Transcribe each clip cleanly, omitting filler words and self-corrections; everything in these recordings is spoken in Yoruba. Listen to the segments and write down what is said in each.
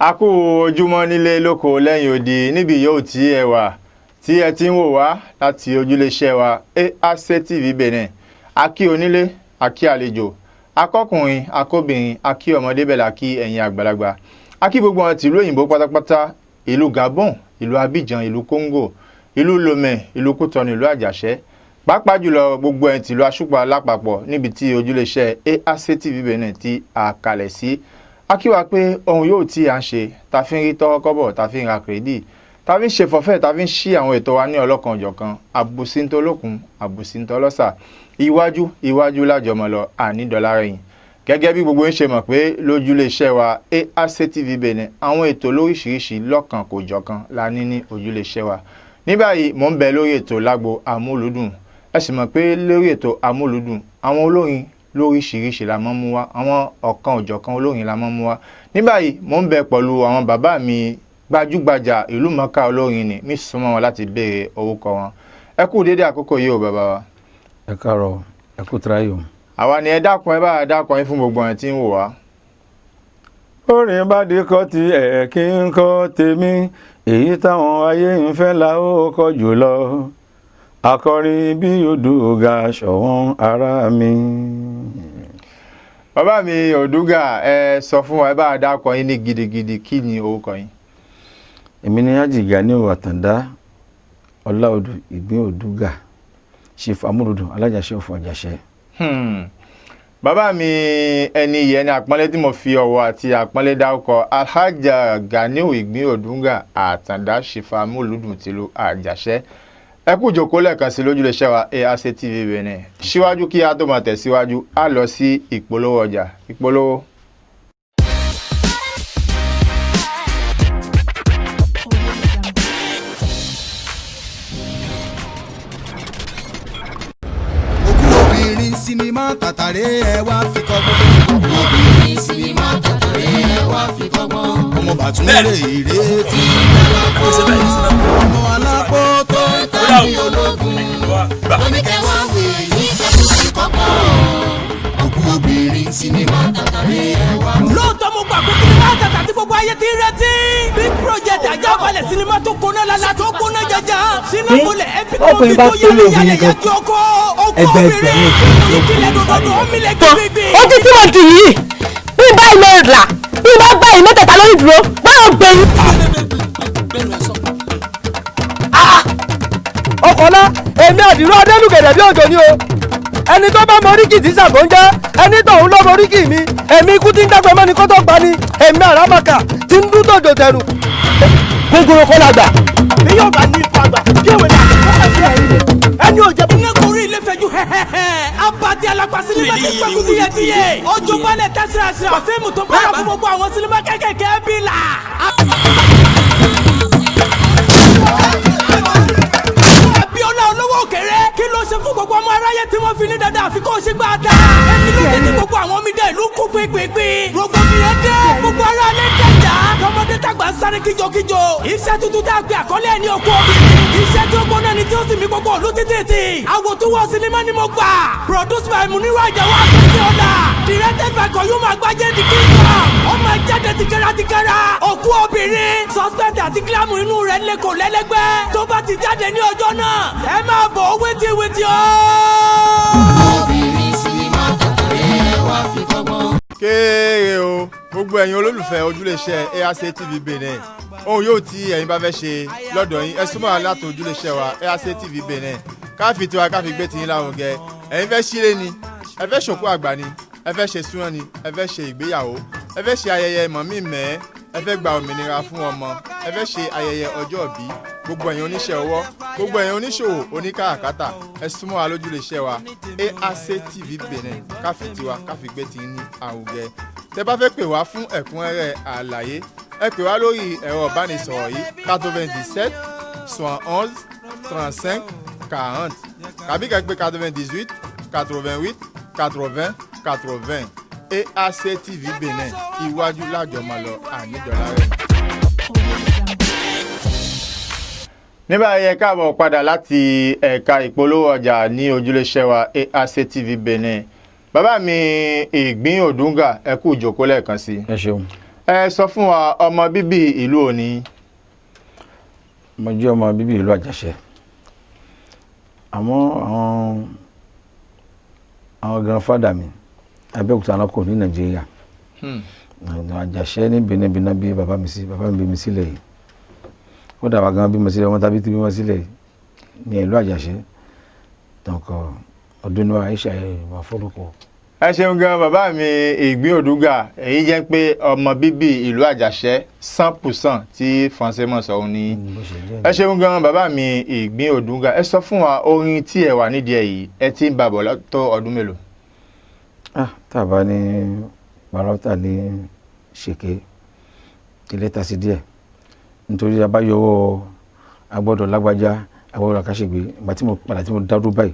A kú ojúmọ́ nílé lóko lẹ́yìn odi níbi yóò tí ẹ wà tí ẹ ti ń wò wá láti ojúléṣẹ́ wa AAC TV Benin. A kí onílé, a kí àlejò, akọkùnrin, akóbìnrin, a kí ọmọdé bẹ́ẹ̀ la kí ẹ̀yin àgbàlagbà. A kí gbogbo wọn tìlú òyìnbó pátápátá, ìlú Gabon, ìlú Abidjan, ìlú Congo, ìlú Lomé, ìlú Cotonou, ìlú Àjàṣẹ́. Pàápàá jùlọ gbogbo ẹ̀ tìlú Àṣùpá lápapọ̀ níbi tí ojúléṣẹ́ AAC TV Benin tí a kalẹ̀ sí. A kí wa pé ohun yóò tí à ń ṣe, ta fi ń rí tọ́rọ́ kọ́bọ̀, ta fi ń ra kìrìdì, ta fi ń ṣe fọ̀fẹ́, ta fi ń ṣí àwọn ètò wa ní ọlọ́kan ọ̀jọ̀kan, àbùsíntolókun, àbùsíntolọ́sà, iwájú lájọmọ lọ, ànídọ́lá rẹ̀yìn. Gẹ́gẹ́ bí gbogbo ń ṣe mọ̀ pé lójúléṣẹ́ wa AAC TV Benin, àwọn ètò lóríṣiríṣi lọ́kan kò jọ̀kan la ní ojúléṣẹ́ wa. Ní báyìí mò ń bẹ lórí ètò lágbo amúlùdùn. Ẹ sì mọ̀ pé lórí ètò amúlùdùn, àwọn olórin lóríṣiríṣi la mọ́ mú wá, àwọn ọ̀kan òjọ̀kan olórin la mọ́ mú wá. Ní báyìí mò ń bẹ pẹ̀lú àwọn bàbá mi gbajúgbajà ìlú mọ̀ọ́ká olórin ni mi súnmọ́ wọn láti béèrè orúkọ wọn. Ẹ kú dédé àkókò yìí o bàbá wa. Ẹ káàárọ̀, ẹ kú tíráyò. Àwa ni ẹ dákun ẹ bá dákun yín fún gbogbo ẹ̀ tí ń wò wá. Orin bá di kọ́ ti ẹ̀ kí n kọ́ tèmi, èyí táwọn ayé ń fẹ́ la ó kọ́ jùlọ. Akọrin bí Odùgà ṣọ̀wọ́n ara mi. Bàbá mi Odùgà, ẹ sọ fún wa ẹ bá dákun yín ní gidigidi kí ni orúkọ yín? Èmi ni Hájì Ganiu Àtàndá Ọláodù Ìgbín Odùgà, Chief Amúlùdùn Alájàṣẹ́ of Àjàṣẹ́. Bàbá mi ẹni yẹn ni àpọ́nlé tí mo fi ọ̀wọ̀ àti àpọ́nlé dárúkọ Alhaja Ganiu Ìgbín Odùgà Àtàndá Chief Amúlùdùn tìlú Àjàṣẹ́. Ẹ kú jókòó lẹ́ẹ̀kan sí lójúléṣẹ́ wa AAC TV Benin. Síwájú kí a tó máa tẹ̀síwájú, a lọ sí ìpolówó ọjà. Ìpolówó. Obìnrin sinimá tàtàrẹ ẹ wá fi kọ́gbọ́n. Obìnrin sinimá tàtàrẹ ẹ wá fi kọ́gbọ́n. Ọmọ Bàtúndé ìrètí ọmọ alápò tó ń tàbí ológun. Oníkẹwàá wè ní kẹ́kọ̀ọ́ kọ́gbọ́n. Òkú obìnrin sinimá tàtàrẹ ẹ wá. Lóòótọ́ mo gbà pé sinimá tàtà tí gbogbo ayé ti ń retí. Big project Àjààbálẹ̀ sinimá tó kóná lálá tó kóná jẹjà. Sínú múlẹ̀ epic movie tó yára yára yá jọ kó. Ọkọ̀ obìnrin ìkìlẹ̀ dòdòdò omílẹ̀ gbígbí. Ó ti tí mo dì yìí bí báyìí lè là bí bá gbá yìí mẹ́tẹ̀ẹ̀ta lórí dúró báwo gbẹ̀yìn. Ọkọ̀lá èmi àdìrú adélùgẹ̀dẹ̀ bí òjò ni o ẹni tó bá mọ oríkì tí Ṣàngó ń jẹ́ ẹni tóun ló mọ oríkì mi èmi ikú tí ń dágbé mọ́ni kó tó gbá ni èmi àràmàkà tí ń dún tòjò tẹnu. gbogbo kọ́ la gbà. bí yóò bá ní ikú àgbà kí èwe náà kó kà sí ẹ̀yìn rẹ̀ ẹni ò jẹ́ bí. Ní kórìí ilé fẹ́jú hẹ́hẹ́hẹ́ abati alagba sinimá ti pẹ́kú tiyẹtiyẹ ojú balẹ̀ tẹ́sírasíra fíìmù tó bára fún gbogbo àwọn sinimá kékèké bí la. Abíọ́lá olówó òkèrè kí ló ṣe fún gbogbo ọmọ aráyé tí wọ́n fi ní dandan àfi kó ṣe gbà dá. Ẹni ló dé tí gbogbo àwọn omidan ìlú kú pépépé. Rògbòdìyàn dé gbogbo ará alẹ́ dẹ̀dá. Tọmọdé tàgbà ń sáré kíjokíjo. Iṣẹ́ tuntun tá a gbé àkọlé ẹni òkú obìnrin. Iṣẹ́ tí ó gbóná ni tí ó sì mí gbogbo òlu títì. Àwòtúwọ̀ sinimá ni mo gbà. Produced by Muniru Àjàwọ́ Àgbẹ̀síọ́lá. Directed by Koyuma Agbaje the Kingdom. Ó máa jáde tìkẹ́rà. Òkú obìnrin. Suspect àti kílámù inú rẹ̀ lẹ́kọ̀ọ́ lẹ́lẹ́gbẹ́. Tó bá ti jáde ní ọjọ́ náà, ẹ máa bọ̀ wétíwétí o. Obìnrin sinimá tàtàrẹ ẹ wá fi kọ́gbọ́n. Kéèrè o, gbogbo ẹ̀yin olólùfẹ́ ojúléṣẹ́ AAC TV Benin. Ohun yóò tí ẹ̀yin bá fẹ́ ṣe lọ́dọ̀ yín, ẹ súnmọ́ láti ojúléṣẹ́ wa AAC TV Benin. Káfí tiwa káfí gbé tiyín lárugẹ. Ẹ̀yin fẹ́ ṣílé ni, ẹ fẹ́ ṣòkú àgbà ni, ẹ fẹ́ ṣe súná ni, ẹ fẹ́ ṣe ìgbéyàwó, ẹ fẹ́ ṣe ayẹyẹ mọ̀mí-mẹ́, ẹ fẹ́ gba òmìnira fún ọmọ, ẹ fẹ́ ṣe ayẹyẹ ọjọ́ ìbí. Gbogbo ẹ̀yin oníṣẹ́ ọwọ́, gbogbo ẹ̀yin oníṣòwò, oníkàràkátà, ẹ súnmọ́ wa lójúléṣẹ́ wa AAC TV Benin. Káfí tiwa káfí gbé tiyín ní àrùgẹ. Tẹ́ bá fẹ́ pè wá fún ẹ̀kúnrẹ́rẹ́ àlàyé, ẹ pè wá lórí ẹ̀rọ ìbánisọ̀rọ̀ yìí 97 71 35 40 tàbí kẹ́ pè 98 88 80 80. AAC TV Benin, iwájú lájọmọ lọ àníjọlá rẹ̀. Ní báyìí ẹ káàbọ̀ padà láti ẹ̀ka ìpolówó ọjà ní ojúléṣẹ́ wa AAC TV Benin. Bàbá mi Ìgbín Odùgà, ẹ kú ìjókòó lẹ́ẹ̀kan sí. Ẹ ṣeun. ẹ sọ fún wa ọmọ bíbí ìlú òní. mo jẹ́ ọmọ bíbí ìlú Àjàṣẹ́ àmọ́ àwọn grandfather mi Abẹ́òkúta náà kò ní Nàìjíríà Àjàṣẹ́ ní Benin bí bàbá mi bí mi sílẹ̀ yìí ó dàbà gan bí mo sílẹ̀ wọn tàbí tí bí mo sílẹ̀ yìí ní ìlú Àjàṣẹ́ tọkọ ọdún ní Aisha wà fọ́lùkọ. ẹ ṣeun gan bàbá mi Ìgbín Òdúgà èyí jẹ́ pé ọmọ bíbí ìlú Àjàṣẹ́ 100% tí Fọnsẹ́ mọ̀ sọ ní. ẹ ṣeun gan bàbá mi Ìgbín Òdúgà ẹ sọ fún wa orin tí ẹ wà nídìí ẹ yìí ẹ ti ń bàbọ̀ tó ọdún mélòó. tàbá ní parọ́tà ní ṣèké ilé ta sí díẹ̀ nítorí abáyọwọ́ agbọ́dọ̀ lágbájá agbọ́dọ̀ àkàṣègbè ìgbà tí mo padà tí mo dárú báyìí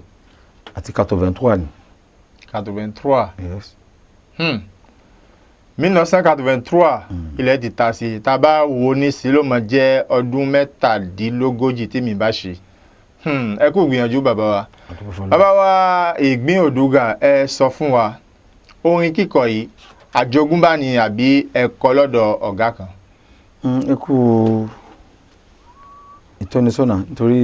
àti 83 ni. 83. Yes. 1983 ilẹ̀ ti ta sí tá a bá wo ní sí ló máa jẹ́ ọdún 37 tí mi bá ṣe. ẹ kú gbìyànjú bàbá wa. bàbá wa Ìgbín Òdúgà ẹ sọ fún wa orin kíkọ yìí àjogúnbá ni àbí ẹ kọ lọ́dọ̀ ọ̀gá kan. ẹ kú ìtọ́nisọ́nà nítorí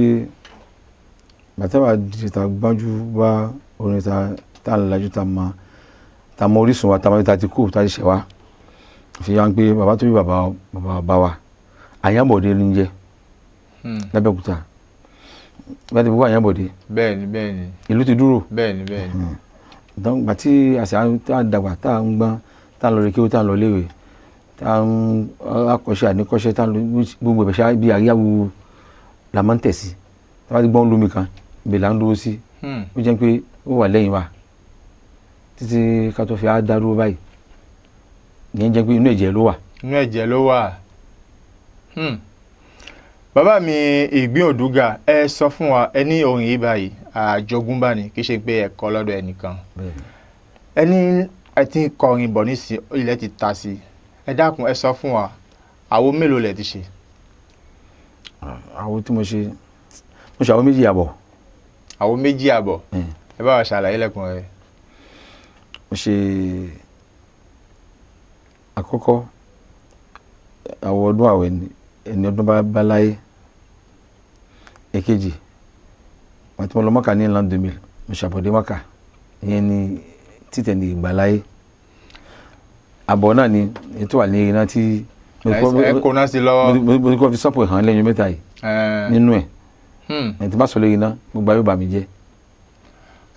bàtàwà dìtà gbájú bá orin ta lajú ta mọ orísun wa ta mọ ta ti kú ta ti ṣẹ̀ wá fi hàn pé bàbá tó bí bàbá wa Àyànbọ̀dé ló ń jẹ́ l'Abẹ́òkúta bá ti bọ́ Àyànbọ̀dé. bẹ́ẹ̀ni. ìlú ti dúró. bẹ́ẹ̀ni. donc gbàtí àṣà tá a dàgbà tá a ń gbọ́n tá a lọ rí kí ó tá a lọ léwe tá a ń akọ́ṣẹ́ àníkọ́ṣẹ́ tá a lọ gbogbo ìbẹ̀ṣẹ́ bí àríyáwó la máa ń tẹ̀sí tá a bá ti gbọ́n lómi kan ibẹ̀ là ń dúró sí ó jẹ́ pé ó wà lẹ́yìn wa títí ká tó fi á dárúró báyìí ìyẹn jẹ́ pé inú ẹ̀jẹ̀ ló wà. inú ẹ̀jẹ̀ ló wà. bàbá mi Ìgbín Òdúgà ẹ sọ fún wa ẹ ní orin yìí báyìí àjogúnbá ni kì í ṣe pé ẹ kọ lọ́dọ̀ ẹnìkan ẹni ẹ ti ń kọrin bọ̀ nísìn ilẹ̀ ti ta sí ẹ dákun ẹ sọ fún wa àwo mélòó lẹ ti ṣe. àwo tí mo ṣe àwo méjì àbọ̀. àwo méjì àbọ̀ ẹ bá wa ṣàlàyé lẹ́kùn rẹ̀. mo ṣe àkọ́kọ́ àwo ọdún àwẹ̀ ẹni ọdún bá láyé èkejì àti mo lọ Mọ́kà ní l'an 2000 mo ṣàbọ̀dé Mọ́kà ìyẹn ni títẹ̀ ní ìgbàláyé àbọ̀ náà ni ètò wà ní iná tí ẹ kó náà sí lọ́wọ́ mo ti kọ́ fi sọ́pọ̀ hàn lẹ́yìn mẹ́ta yìí nínú ẹ̀ ẹ̀ tí bá sọ lórí iná gbogbo ayé bà mí jẹ́.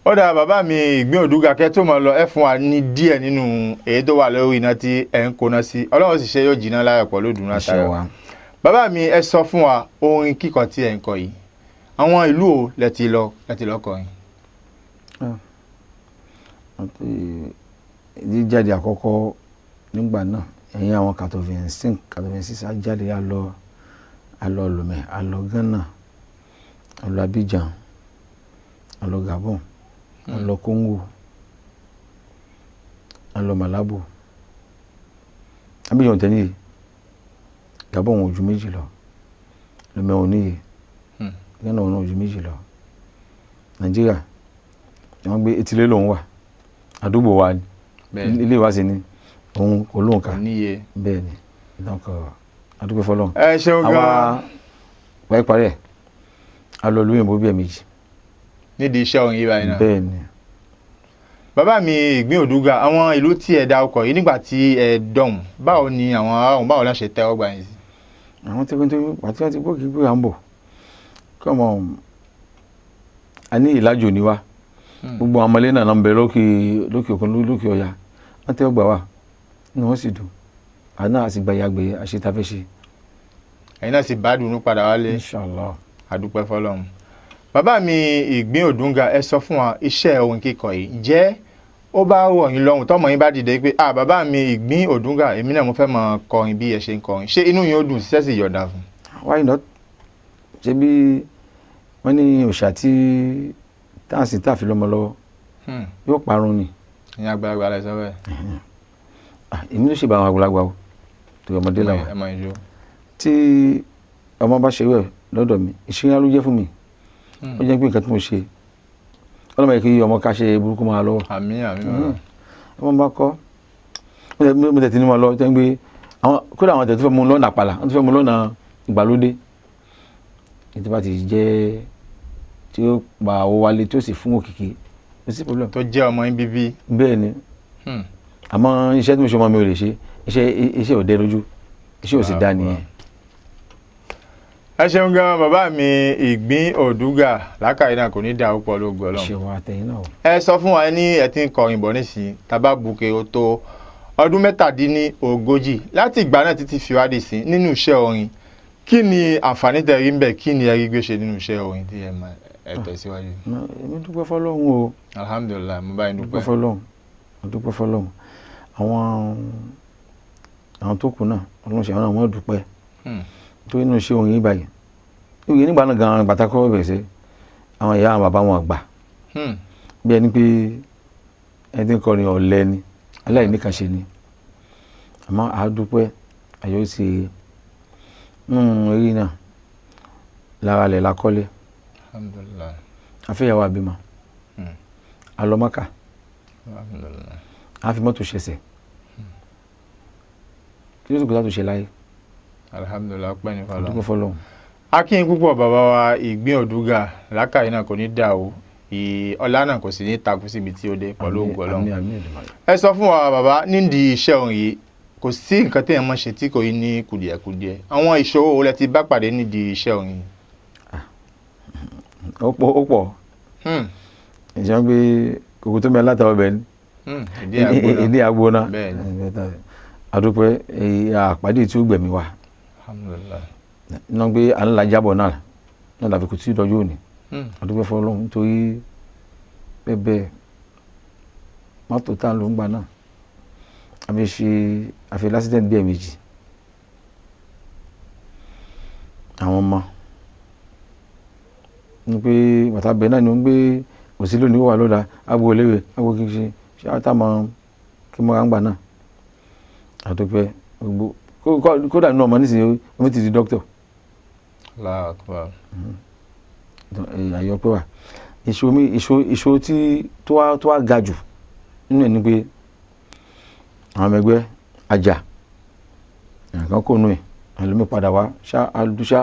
ó dáa bàbá mi Ìgbín Òdúgà kẹ́ tó mọ̀ lọ ẹ fún wa ní díẹ̀ nínú èyí tó wà lórí iná tí ẹ ń kó náà sí Ọlọ́run sì ṣe yóò jìnnà láyọ̀ pọ̀ lódùn náà táyọ̀. bàbá mi ẹ sọ fún wa orin kíkọ tí ẹ ń kọ yìí àwọn ìlú o lẹ ti lọ kọrin. jíjáde àkọ́kọ́ nígbà náà ẹ̀yìn àwọn 86 ajáde alọ Lomé alọ Ghana alọ Abidjan alọ Gabon alọ Congo alọ Malabo Abidjan tẹ́lẹ̀ Gabon wọn ojú méjì lọ Lomé wọn níye Ghana wọn ojú méjì lọ Nàìjíríà wọ́n gbé etílé lòun wà àdúgbò wa ilé wa sí ni òun kò lóun ká bẹ́ẹ̀ ni donc àdúgbò fọlọ́n. ẹ ṣeun gan-an àwa wáyé parí ẹ̀ a lọ lóyìnbó bí ẹ̀ méjì. nídìí iṣẹ́ òun yìí báyìí náà. bẹ́ẹ̀ ni. bàbá mi Ìgbín Òdúgà àwọn ìlú tí ẹ dá ọkọ̀ yìí nígbà tí ẹ dọ̀hùn báwo ni àwọn aráàlú báwo la ṣe tẹ́ ọgbà yẹn sí. àwọn tí wọ́n ti gbọ́ kí pé à ń bọ̀ kọ́mọ a ní ìlàjò ní wa gbogbo àwọn ọmọlé náà ń bẹ lókè òkun lókè ọ̀yà wọ́n tẹ́ ọgbà wa ni wọ́n sì dùn àná àti gbàyàgbé àṣetafẹ́ ṣe. ẹ̀yin náà sì bá dùnú padà wálé. Inshallah. àdúpẹ́ fọlọ́run. bàbá mi Ìgbín Òdúgà ẹ sọ fún wa iṣẹ́ orin kíkọ yìí ǹjẹ́ ó bá wọ̀ yín lọ́rùn tọ́mọ yín bá dìde pé bàbá mi Ìgbín Òdúgà èmi náà mo fẹ́ mọ kọrin bí ẹ ṣe ń kọrin ṣé inú yín ó dùn ṣiṣẹ́ sì yọ̀dà fún. why not ṣe bí wọ́n ní òòṣà tí táàsì tàfi lọ́mọ lọ́wọ́ yóò parun ni. ìyẹn àgbàlagbà lẹ sọ bẹ́ẹ̀. èmi ló ṣe bá àwọn àgbàlagbà o tó ọmọdé làwọn. ẹ mọ ìjó. tí ọmọ bá ṣe wẹ̀ lọ́dọ̀ mi ìṣúná ló jẹ́ fún mi ó jẹ́ pé nǹkan tí mo ṣe ọlọ́mọ yẹ kí ọmọ ká ṣe burúkú máa lọ́wọ́. àmín àmín. ọmọ bá kọ́ mo tẹ̀ tí ní wọn lọ tẹ́ ń gbé àwọn kódà àwọn tẹ̀ tó fẹ́ mú lọ́nà àpàlà wọ́n tó fẹ́ mú lọ́nà ìgbàlódé ètò bá ti jẹ́ tí ó pa owó wálé tí ó sì fún òkìkí kò sí problem. tó jẹ́ ọmọ yín bíbí. bẹ́ẹ̀ ni àmọ́ iṣẹ́ tí mo ṣe ọmọ mi ò lè ṣe iṣẹ́ ò dẹ lójú iṣẹ́ ò sì dá nìyẹn. ẹ ṣeun gan bàbá mi Ìgbín Òdúgà lákàyè náà kò ní dá púpọ̀ lógo Ọlọ́run. ṣe wà tẹ̀yìn náà. ẹ sọ fún wa ní ẹ ti ń kọrin bọ̀ nísìnyí tábà buke ó tó ọdún 37 láti ìgbà náà títí fi wádìí sí nínú iṣẹ́ orin kí ni àǹfààní tẹ rí ń bẹ kí ni ẹ rí gbé ṣe nínú iṣẹ́ orin tí ẹ tẹ̀síwájú. èmi dúpẹ́ fọlọ́run o. alhamdulilayi mo bá yín dúpẹ́. dúpẹ́ fọlọ́run àwọn tó kù náà ọlọ́run ṣe àwọn náà wọ́n dúpẹ́ tó inú iṣẹ́ orin yìí báyìí ìwé nígbà náà gan-an pàtàkì bẹ̀rẹ̀ sí àwọn ìyá àwọn bàbá wọn gbà bí ẹni pé ẹni tí ń kọrin ọ̀lẹ ni aláìníkànṣe ni àmọ́ àádúpẹ́ àyọ̀ sí eré náà lára lẹ̀ lakọ́lé afẹ́yàwó àbímọ alọ́mọ́kà a fi mọ́tò ṣẹ̀ṣẹ̀ kí ló sì kó tó ṣe láyé. alhamdulilayi ọpẹ́ ní fọlọ́run. dúpẹ́ fọlọ́run. akínyìn púpọ̀ bàbá wa Ìgbín Òdúgà lákàyè náà kò ní dà o ọlá náà kò sì ní takú síbi tí ó dé pẹ̀lú ògùn Ọlọ́run. ẹ sọ fún wa bàbá nídìí iṣẹ́ orin yìí kò sí nǹkan téèyàn máa ṣe tí kò yí ní kùdìẹ̀kudiẹ àwọn ìṣòro wo lẹ ti bá pàdé nídìí iṣẹ́ orin yìí. ó pọ̀ ìṣẹ́ pé kòkó tó mẹ́ látàwọn ọbẹ̀ ni ìdí agbóná àdúpẹ́ àpàdé tí ó gbẹ̀mí wa náà gbé alájábọ̀ náà dàbí kò tí ì dọ́jú òní àdúpẹ́ fọlọ́run nítorí bẹ́ẹ̀ mọ́tò tá ló ń gbà náà àfi lásìdẹ́ntì bí ẹ̀mejì àwọn ọmọ ní pé bàtà bẹ́ẹ̀ náà ni ó ń gbé òsì lónìí wà lóda agbo léwe agbo kí n ṣe ṣé àtàmọ́ kí mo ra ń gbà náà àdúpẹ́ gbogbo kódà nínú ọmọ nísìnyí omi ti di dókítà. àyọpẹ́ wa ìṣòro tí tó wá ga jù nínú ẹ̀ ni pé àwọn ọmọ ẹgbẹ́ ajá nǹkan kò nù ẹ̀ àlùmí padà wá ṣá àdúṣá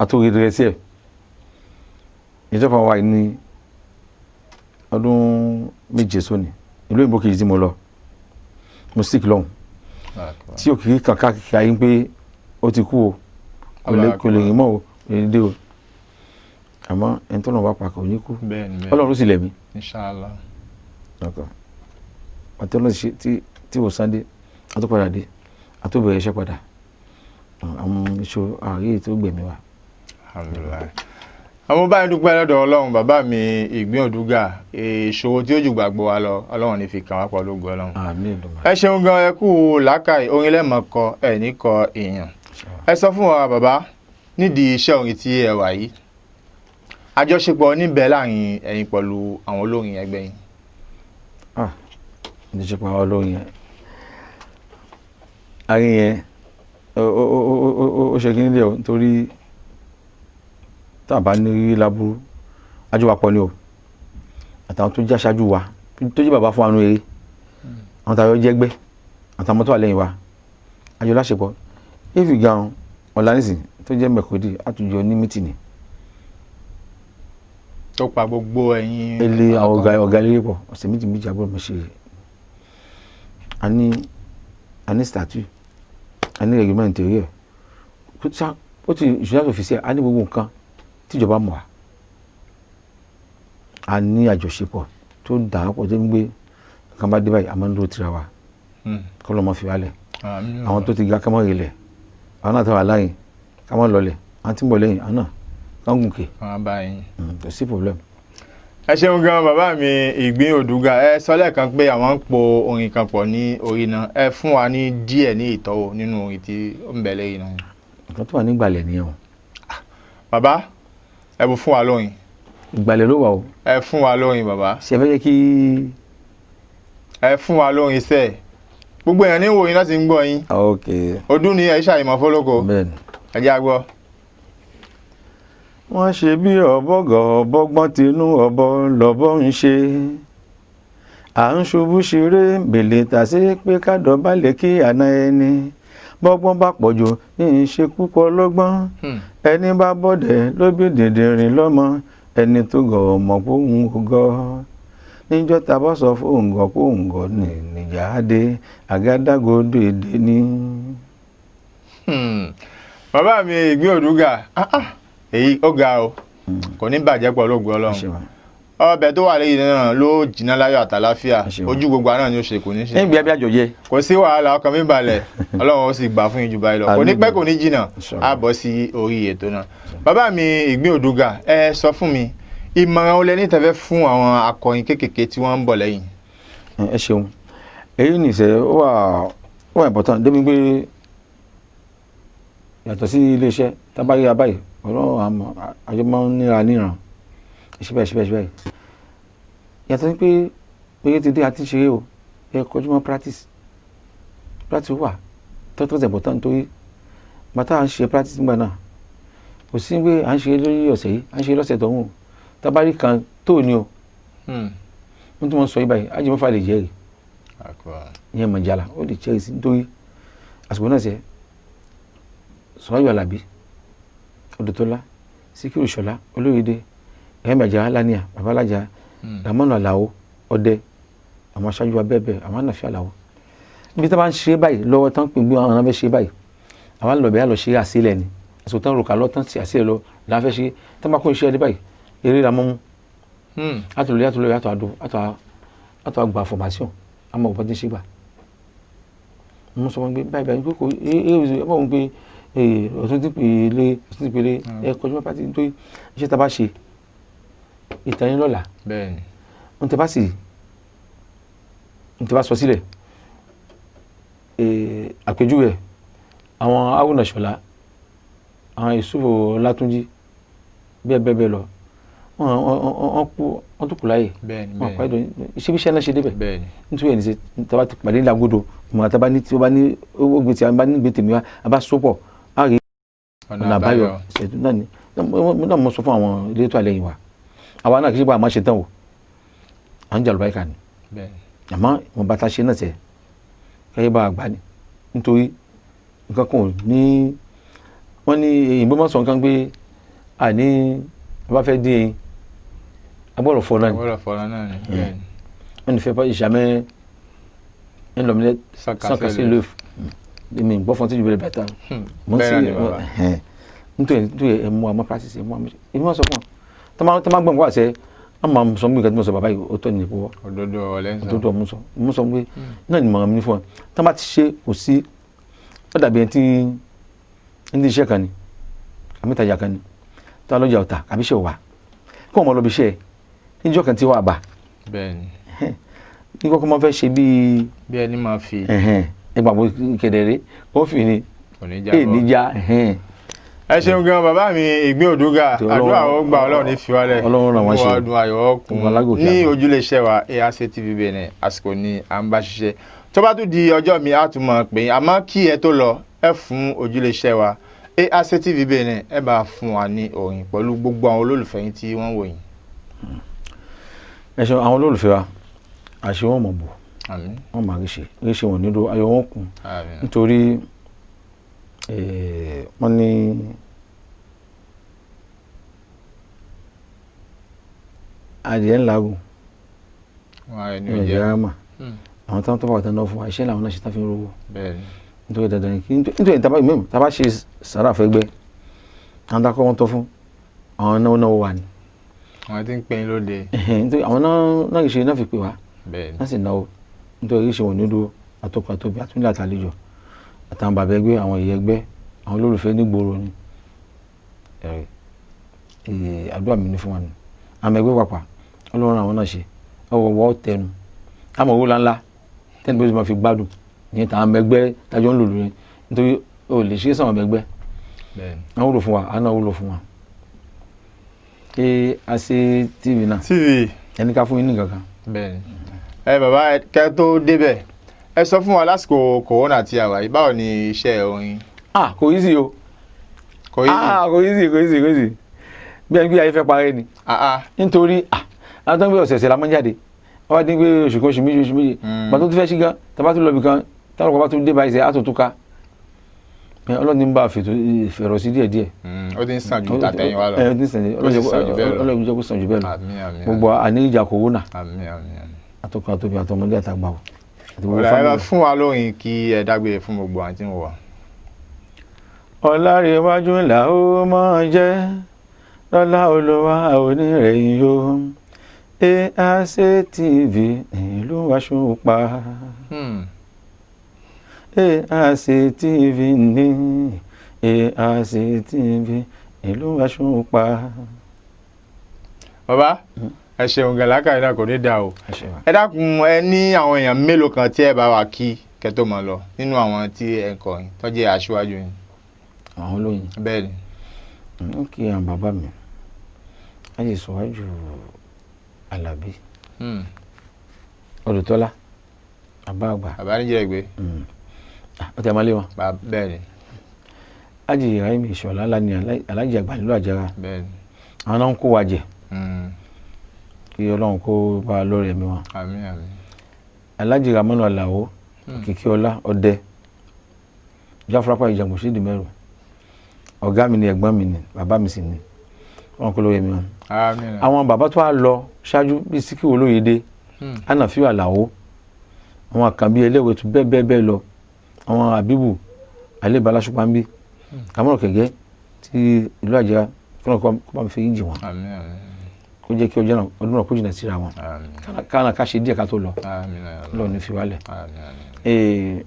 àtòrèdèrè sí ẹ̀ ìjọba wa ní ọdún 7 sóni ìlú òyìnbó kejì tí mo lọ mo sick lọ́hùn tí òkìrí kan káàkiri ayé ń pé ó ti kú o kò lè rìn mọ́ o lè dé o àmọ́ ẹni tó náà wá pa kò ní kú Ọlọ́run sì lẹ̀mí. Inshallah. àti Ọlọ́run ṣe tí wò sáńdé àtúpadà dé àtúbẹ̀rẹ̀ iṣẹ́ padà àwọn iṣu ààrẹ tó gbẹ̀mí wa. Alhamdulillah. àwọn báyìí dúpẹ́ lọ́dọ̀ Ọlọ́run bàbá mi Ìgbín Òdúgà ìṣòro tí ó jù gbàgbọ́ wa lọ Ọlọ́run ní fi kàn wá pọ̀ lógo Ọlọ́run. àmín. ẹ ṣeun gan ẹ kú làákàyè orin lẹ́mọ̀ọ́kọ ẹ̀ ní kọ èèyàn. ẹ sọ fún wa bàbá nídìí iṣẹ́ orin tí ẹ wà yìí àjọṣepọ̀ níbẹ̀ láàrin ẹ̀yin pẹ̀lú àwọn olórin ẹgbẹ́ yín. àjọṣepọ̀ àwọn olórin yẹn àárín yẹn ó ṣe kí nílé o nítorí tàbá ní rí láburú àjọwapọ̀ ni o àtàwọn tó jẹ́ aṣáájú wa tó jẹ́ bàbá fún àwọn eré àwọn tàbí jẹ́gbẹ́ àtàwọn tó wà lẹ́yìn wa àjọ láṣepọ̀ éfì gan ọ̀lànísìn tó jẹ́ mẹ́kòdì àtúnjọ ní mítìnì tó pa gbogbo ẹ̀yin. ilé àwọn ọ̀gá ilé pọ̀ ọ̀sẹ̀ méjì àbúrò mi ṣe a ní statue a ní regiment interior ó ti ìṣúná òfìsẹ́ a ní gbogbo nǹkan tíjọba mọ̀ wá a ní àjọṣepọ̀ tó dà á pọ̀ tó ń gbé nǹkan bá dé báyìí a máa ń dúró tira wa kọ́ lọ́mọ fi wálẹ̀ àwọn tó ti ga kámọ́ relẹ̀ àwọn náà tó wà láyìn kámọ́ lọlẹ̀ àwọn tí ń bọ̀ lẹ́yìn àwọn náà kán gùnkè kò sí problem. ẹ ṣeun gan bàbá mi Ìgbín Òdúgà ẹ sọ lẹ́ẹ̀kan pé àwọn ń po orin kan pọ̀ ní orí náà ẹ fún wa ní díẹ̀ ní ìtọ́wò nínú orin tí ó ń bẹ lẹ́yìn náà. nǹkan tó wà ní ìgbàlẹ̀ nìyẹn o. bàbá ẹ bù fún wa lórin. ìgbàlẹ̀ ló wà o. ẹ fún wa lórin bàbá. ṣe fẹ́ jẹ́ kí. ẹ fún wa lórin sẹ́ẹ̀ gbogbo èèyàn ní ìwòyìn láti ń gbọ́ yín. ok. ọdún ni ẹ ṣàyẹ̀mọ́ fọlọ́kọ. bẹ́ẹ̀ni. ẹ jẹ́ àgbọ̀. wọ́n ṣe bí ọ̀bọ̀gọ̀ ọ̀bọ̀gbọ́n tinú ọ̀bọ lọ́bọ̀ ń ṣe à ń ṣubú ṣeré bèlè tàṣé pé ká dọ̀bálẹ̀ kí àná ẹni bọ́gbọ́n bá pọ̀ jù ní ṣe púpọ̀ lọ́gbọ́n ẹni bá bọ́dẹ̀ ló bí dìndìnrín lọ́mọ ẹni tó gọ̀ ọmọ póun kò gọ̀ níjọ́ tá a bá sọ fóun gọ̀ póun gọ̀ nìjà á dé àgádágodo èdè ní. bàbá mi Ìgbín Òdúgà èyí ó ga o kò ní bàjẹ́ pọ̀ lóògùn Ọlọ́run ọbẹ̀ tó wà lẹ́yìn náà ló jìnnà láyọ̀ àtàláfíà ojú gbogbo àná ni ó ṣe kò ní ṣe. ẹ̀yìn bí abẹ́ àjọyẹ. kò sí wàhálà ọkàn mi balẹ̀ Ọlọ́run ó sì gbà fún ìjùbà yìí lọ kò ní pẹ́ kò ní jìnnà á bọ́ sí orí ètò náà. bàbá mi Ìgbín Òdúgà ẹ sọ fún mi ìmọ̀ràn olè ní tẹ́fẹ́ fún àwọn akọrin kéékèèké tí wọ́n ń bọ̀ lẹ́yìn. ẹ ṣeun èyí nìṣẹ́ ó wà important débi pé yàtọ̀ sí iléeṣẹ́ tábàrí abáyé Ọlọ́run àjọ máa ń níran síbẹ̀ yàtọ̀ sí pé eré ti dé àti ṣeré o ẹ kọjú mọ́ practice wà tọ́tọ́ important nítorí bàtà à ń ṣe practice nígbà náà kò sí pé à ń ṣe lórí ọ̀sẹ̀ yìí à ń ṣe lọ́sẹ̀ tọ̀hún tábàrí kan tó ní o wọ́n tún wọ́n sọ yìí báyìí Ajímọ́fà lè jẹ́rìí ìyẹn Mọ̀jálà ó lè jẹ́rìí sí nítorí àsìkò náà ṣe Sùrájù Àlàbí Odòtọ́lá Síkírù Ṣọlá Olóyèdè ẹ̀mẹ̀jà lánìá babalájà Ramọ́nù Àlàó Ọdẹ àwọn aṣáájú wa bẹ́ẹ̀ àwọn ànàfẹ́ Àlàó níbi tí wọ́n bá ń ṣe báyìí lọ́wọ́ tán pè gbé àwọn afẹ́ ṣe báyìí àwọn lọ́bẹ̀ yà lọ ṣe àṣìlẹ̀ ni àsìkò tán rò kà lọ́ tán sí àṣìlẹ̀ lọ láfẹ́ ṣe tán bá kó iṣẹ́ ẹdí báyìí eré la mọ́ mú àtòlóyè àtò àgbà formation àmọ́ òbá ti ṣe gbà mo sọ wọn pé báyìí pé kò ẹ bá wọn pé ọ̀tún ti pèlè ẹ kọjú mọ́ pàtí nítorí iṣẹ́ tá a bá ṣe ìtàn yín lọ́la n tẹ bá sọ sílẹ̀ àpèjúwe àwọn Haruna Ṣọlá àwọn Yusufu Látúnjí bẹ́ẹ̀ lọ wọ́n tó kù láyè wọ́n pàdé iṣẹ́ náà ṣe débẹ̀ nítorí ẹni ṣe tàbá ti pàdé lágbódo ìmọ̀ àtàbá ní tí ó bá ní ogbè tí a bá ní gbé tèmi wá a bá sopọ̀ a rí ọ̀nà àbáyọ ṣètò náà ni náà mo sọ fún àwọn ilé tó àlẹ́yìn wa àwa náà kì í ṣe bá a máa ṣe tán o à ń jà lùbáyìí kà ní àmọ́ mo bá ta ṣe náà tẹ̀ kẹ́yẹ́ bá a gbà ní nítorí nǹkan kan ò ní wọ́n ní òyìnbó máa sọ nǹkan pé àní bá fẹ́ dín in agbọ́dọ̀ fọ́ náà ni wọ́n ní fẹ́ pa ìṣàmẹ́ ẹnlọmọdé sànkàsí lóòfù èmi gbọ́ fún tíjú bẹ̀rẹ̀ bẹ̀ta mo ń sí nítorí ẹ̀ mú àmọ́ practice ẹ̀ mú àmọ́ èmi wọ́n sọ fún ọ tó máa gbọ̀n wá sẹ́ wọ́n máa sọ mí nǹkan tí mo sọ bàbá yìí ó tọ́ ní ìpò òdodo mo sọ pé náà ni mọ̀ràn mi ní fún ọ tó máa ti ṣe kò sí ó dàbí ẹni tí ń di iṣẹ́ kan ni àmì ìtajà kan ni tó lọ́jà ọ̀tà àbí ṣe wà kó ọmọ lọ́bi iṣẹ́ níjọ́ kan tí wà bà ní kọ́kọ́ máa fẹ́ ṣe bí ẹni máa fi ìgbàgbọ́ kedere ó fi ni níjà ẹ ṣeun gan bàbá mi Ìgbín Òdúgà àdúrà ó gbà Ọlọ́run ní fiwálẹ̀ Ọlọ́run ràn wọ́n ṣe ọdún ayọ̀ ọkùn ní ojúlé iṣẹ́ wa ARC TV Benin àsìkò ní à ń bá ṣiṣẹ́ tó bá tún di ọjọ́ mi á tún mọ̀ pé àmọ́ kí ẹ tó lọ ẹ fún ojúlé iṣẹ́ wa ARC TV Benin ẹ bá fún wa ní orin pẹ̀lú gbogbo àwọn olólùfẹ́ yín tí wọ́n wò yín. ẹ ṣeun àwọn olólùfẹ́ wa àṣẹ wọn mọ̀ bò wọ́n máa rí ṣe wọn nílò ayọ̀ wọn kù nítorí wọ́n ní adìẹ ńlágùn ẹ̀jẹ̀ àmà àwọn táwọn tó bá wà tán náà fún wa iṣẹ́ làwọn náà ṣe tán fi ń rówó nítorí dandan nítorí tàbá ṣe sàrà fẹ́gbẹ́ àwọn dákọ́ wọn tọ́ fún àwọn náà wà ní. àwọn tí ń pè é lóde. nítorí àwọn náà ṣe náà fi pè wá náà sì náwó nítorí ṣe wọn nílò àtọkọ àtọbí àtúndì àtàlejò àtàwọn bàbá ẹgbẹ́ àwọn ìyá ẹgbẹ́ àwọn olólùfẹ́ nígboro ni àdúrà mi ní fún wa ni àmọ́ ẹgbẹ́ pàpà Ọlọ́run àwọn náà ṣe ọwọ́ tẹnu àmọ́ owó ńláńlá tẹ́ni bí ó ti máa fi gbádùn ìyẹn tàwọn ọmọ ẹgbẹ́ tájọ́ ń lò lórí nítorí o lè ṣe sàwọn ọmọ ẹgbẹ́ àwọn wúlò fún wa àwọn náà wúlò fún wa ARC TV náà ẹni ká fún yín ní kankan. ẹ bàbá kẹ tó débẹ̀ ẹ sọ fún wa lásìkò kòrónà tí a wà yìí báwo ni iṣẹ́ orin. kò yí sí o kò yí sí bí ẹni bí ayé fẹ́ parẹ́ ni nítorí àwọn tó ń gbé ọ̀sẹ̀ọ̀sẹ̀ la máa ń jáde wọ́n bá dín pé oṣù kan oṣù méjì gbà tó tún fẹ́ sí gan tàbá tó lọ bì kan táwọn ọkọ̀ bá tún dé báyìí sẹ́ àtúntúká Ọlọ́run ní bá fẹ̀rọ̀ sí díẹ̀díẹ̀. Ó ti ń sàn ju tàtẹ̀yìn wa lọ. Ó ti ń sàn Ọlọ́run jẹ́ kó sàn jù bẹ́ẹ̀ lọ. Gbogbo àníjà kò wó náà. Àtọkọ àtòbí àtọmọdé àtàgbà o. Ọ̀la ẹ fún wa lóyìn kí ẹ dágbére fún gbogbo àwọn tí ń wọ̀. Ọlárẹ̀wájú là ó máa jẹ́ lọ́lá Olúwa onírẹ̀yìn yó. AAC TV ìlú Àṣùpá. AAC TV ní AAC TV ìlú Àṣùpá. Bàbá ẹ ṣeun gan lákàrí náà kò ní dá o. Ẹ dákun ẹ ní àwọn èèyàn mélòó kan tí ẹ bá wà kí kẹ́ tó máa lọ nínú àwọn tí ẹ ń kọrin tó jẹ́ aṣíwájú yín. Àwọn olóyin. Bẹ́ẹ̀ ni. Ó kí àwọn bàbá mi ayé sọ̀wájú Àlàbí Olùtọ́lá àbáàgbà. Bàbá níjẹ́ ìgbé. Ó ti àmàlé wọn. Bẹ́ẹ̀ ni. Ájì Ìráìmì Ìṣọ̀lá ńlá ni alájì àgbà nílùú Àjàrà. Bẹ́ẹ̀ ni. Àwọn náà ń kó wa jẹ. Kí Ọlọ́run kó bá a lórí ẹ̀mí wọn. Àmín àmín. Alájì Ramọ́nù Àlàó Kìkì Ọlá Ọdẹ Jáfúrápá Ìjàngbò Ṣídì Mẹ́rù. Ọ̀gá mi ni ẹ̀gbọ́n mi ni bàbá mi sì ni wọn kó lórí ẹ̀mí wọn. Àmín. Àwọn bàbá tó wá lọ ṣáájú bíi Síkírù Olóyèdé Ànàfíù Àlàó àwọn àkànbí ẹlẹ́wẹ̀ẹ́ tún bẹ́ẹ̀ lọ àwọn Àbíbù Àlébà Aláṣùpáńbí Kàmọ́rọ̀ Kẹ̀gẹ́ ti ìlú Àjàrà fúnra kó bá mi fi yín jì wọn. Àmín àmín. Kó jẹ́ kí ọdún náà kó jìnà síra wọn. Káàna ká ṣe díẹ̀ ká tó lọ. Lọ́ọ̀ ní fi wálẹ̀.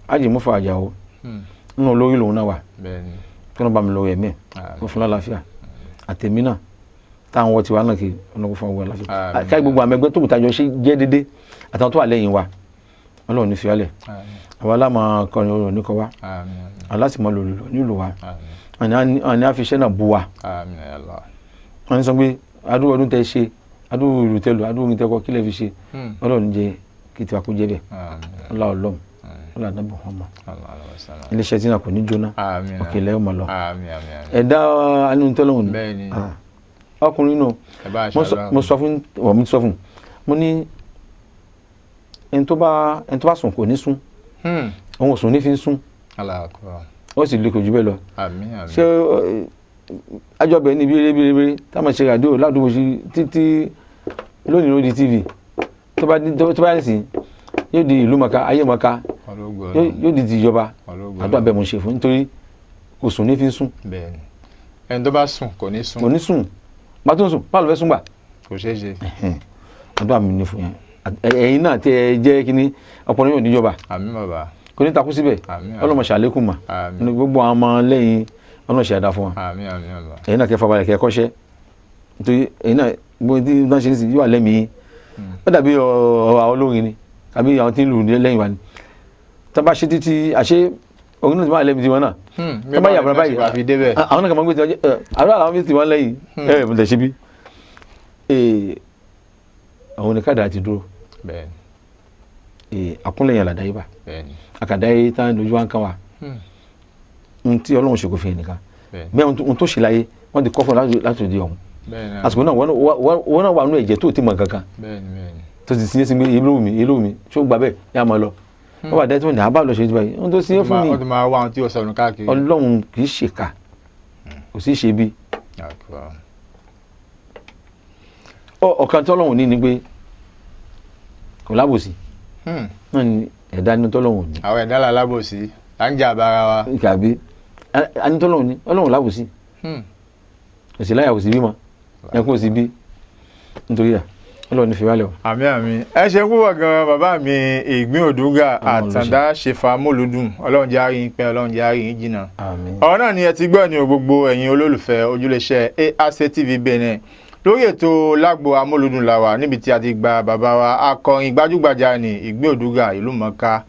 Ájì Mọ́fà Àjàó nínú olórí lòun náà wà. Kí wọ́n bá mi lọ́wọ́ ẹ̀mí kó fún lálàáfíà. Àtẹ̀mí náà táwọn wọ́n ti wá náà kí ọ̀nà kó fún ọgbọ́n láfíà. Káyọ̀ gbogbo àmọ́ ẹgbẹ́ tó kù tájọ ṣe jẹ́ dédé àtàwọn tó wà lẹ́yìn wa. Ọlọ́run ní fi wálẹ̀. Àwọn aláàmọ̀ kọrin ọ̀rọ̀ ní kọ wá. Alásìmọ́ lòlò nílùú wa. Àní àfiṣẹ́ náà bu wa. Wọ́n ní sọ pé adúrú ọdún tẹ ṣe adúrú ìlú tẹ lò adúrú mi tẹ kọ kílẹ̀ fi ṣe Ọlọ́run jẹ kí tiwa kó jẹ bẹ́ẹ̀ Ọlọ́run Ọlọ́run àdàbò wọn mọ̀ iléeṣẹ́ tí náà kò ní jóná òkè lẹ́yìn ọmọ lọ ẹ̀dá anúntọ́lọ́hùn ni ọkùnrin náà mo sọ fún mo ní ẹni tó bá sùn kò ní sùn òun ò sùn ní fi ń sùn ó sì lè kò jù bẹ́ẹ̀ lọ ṣé àjọbẹ̀ ní bíi táwọn ṣe ràdíò ládùúgbò sí títí lónìí ló di TV tó bá nìsín yóò di ìlú mọ̀ká ayé mọ̀ká yóò di ti ìjọba àdúrà bẹ́ẹ̀ mo ṣe fún nítorí kò sùn ní fi ń sùn. Bẹ́ẹ̀ni ẹni tó bá sùn kò ní sùn. kò ní sùn bá tó ń sùn báwo ló fẹ́ sùn gbà. kò ṣeé ṣe. àdúrà mi ní fún yẹn ẹ̀yin náà tẹ́ ẹ jẹ́ kínní ọpọlọ yóò níjọba. àmín bàbá. kò ní takú síbẹ̀ ọlọ́mọ ṣàlékún mà gbogbo àwọn ọmọ lẹ́yìn ọ̀nà ṣe àdá fún wa. àmín àmín bàbá. ẹ̀yin náà kẹ́ fọwọ́ kẹ́ kọ́ṣẹ́ nítorí ẹ̀yin náà gbogbo tí wọ́n ṣe ní sí yóò wà lẹ́mìí ó dàbí àwọn olórin ni àbí àwọn tí ń lù lẹ́yìn wa ni tá bá ṣe títí àṣé òun náà ti máa lẹ́bi tiwọn náà tá bá yàgbọ́n báyìí àwọn náà kàn máa ń gbé tiwọn àrùn àwọn fi tiwọn lẹ́yìn mo tẹ̀ ṣe bí àwọn oníkàdá ti dúró àkúnlẹ̀yìn àlàdáyé bá àkàdáyé tá lójú wa ń kàn wá ohun tí Ọlọ́run ṣe kò fi nìkan bẹ́ẹ̀ ohun tó ṣe láyé wọ́n ti kọ́ fún láti òde ọ̀hún àsìkò náà wọ́n náà wà nínú ẹ̀jẹ̀ tó ti mọ̀ kankan tó ti sinye sí pé èlò mi ṣó gbà bẹ́ẹ̀ yá máa lọ wọ́n wà dá tí wọ́n ní àbá lọ ṣe jù báyìí ohun tó sinye fún mi wọ́n ti máa wá ohun tí ó sọnù káàkiri. Ọlọ́run kì í ṣèkà kò sí ṣe bí. ọ̀kan tí Ọlọ́run ní ni pé kò lábòsí náà ni ẹ̀dá ní tọ́lọ́run ní. àwọn ẹ̀dá là lábòsí à ń jà bára wa. ìkàbí àní tọ́lọ́run ní Ọlọ́run lábòsí òsì láyà òsì bímọ ẹkún òsì bí nítorí à Ọlọ́run ní fi wálẹ̀ o. àmín àmín ẹ ṣe púpọ̀ gan-an bàbá mi Ìgbín Òdúgà Àtàndá Ṣèfà Mọ́lúdùn Ọlọ́run jẹ́ àárín pẹ́ Ọlọ́run jẹ́ àárín jìnnà. ọ̀rọ̀ náà ni ẹ ti gbọ́ ní gbogbo ẹ̀yin olólùfẹ́ ojúléṣẹ́ AAC TV Benin lórí ètò lágbo amúlùdùn làwà níbi tí a ti gba bàbá wa akọrin gbajúgbajà ní Ìgbín Òdúgà ìlú mọ̀ká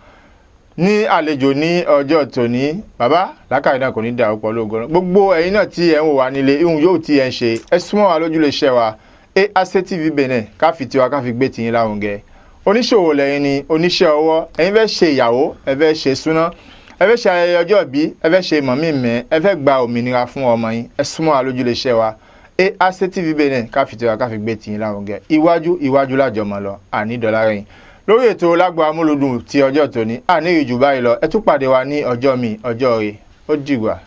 ní àlejò ní ọjọ́ tòní. bàbá lákàrí náà kò ní dà ọ̀pọ̀ lóògùn gbogbo ẹ̀yin náà tí ẹ̀ ń wò wá nílé ihun yóò tí ẹ̀ ń ṣe ẹ súnmọ́ wa lójúléṣẹ́ wa AAC TV Benin ká fi tiwa ká fi gbé tiyín lárugẹ. oníṣòwò lẹ́yìn ni oníṣẹ́ ọwọ́ ẹ̀yin fẹ́ ṣe ìyàwó ẹ fẹ́ ṣe súná ẹ fẹ́ ṣe ayẹyẹ ọjọ́ ìbí ẹ fẹ́ ṣe mọ̀mí-mẹ́ ẹ fẹ́ gba òmìnira fún ọmọ yín ẹ súnmọ́ wa lójúléṣẹ́ wa AAC TV Benin ká fi tiwa ká fi gbé tiyín lárugẹ. iwájú lájọ mọ́ lọ àní dọ́là rẹ̀ lórí ètò lágbo amúlùdùn ti ọjọ́ tòní àní ìjù báyìí lọ ẹ tún pàdé wa ní ọjọ́ mi ọjọ́ rẹ̀ ó dìgbà.